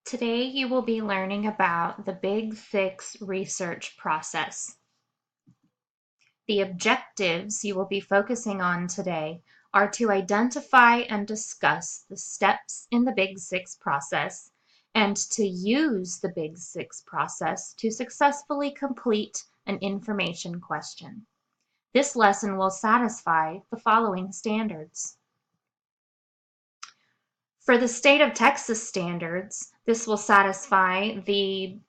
Today you will be learning about the Big Six research process. The objectives you will be focusing on today are to identify and discuss the steps in the Big Six process and to use the Big Six process to successfully complete an information question. This lesson will satisfy the following standards. For the state of Texas standards, this will satisfy the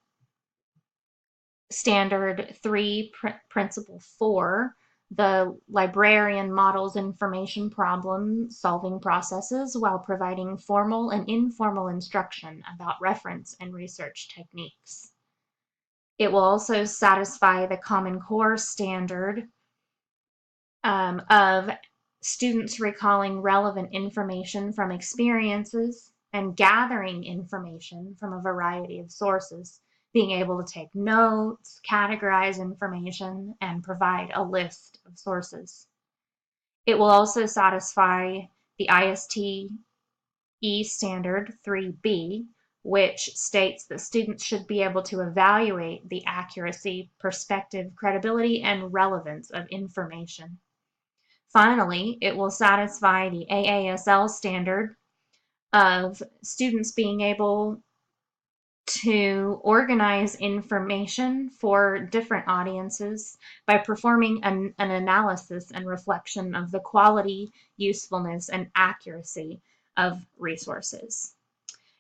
Standard 3, Principle 4, the librarian models information problem solving processes while providing formal and informal instruction about reference and research techniques. It will also satisfy the Common Core standard of students recalling relevant information from experiences and gathering information from a variety of sources, being able to take notes, categorize information, and provide a list of sources. It will also satisfy the ISTE standard 3B, which states that students should be able to evaluate the accuracy, perspective, credibility, and relevance of information. Finally, it will satisfy the AASL standard of students being able to organize information for different audiences by performing an analysis and reflection of the quality, usefulness, and accuracy of resources.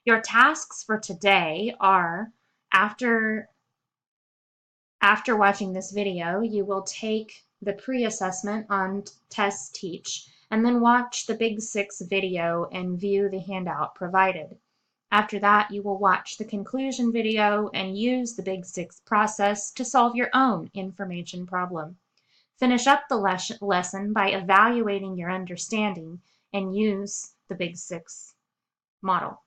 Your tasks for today are, after watching this video, you will take the pre-assessment on Test Teach and then watch the Big Six video and view the handout provided. After that, you will watch the conclusion video and use the Big Six process to solve your own information problem. Finish up the lesson by evaluating your understanding and use the Big Six model.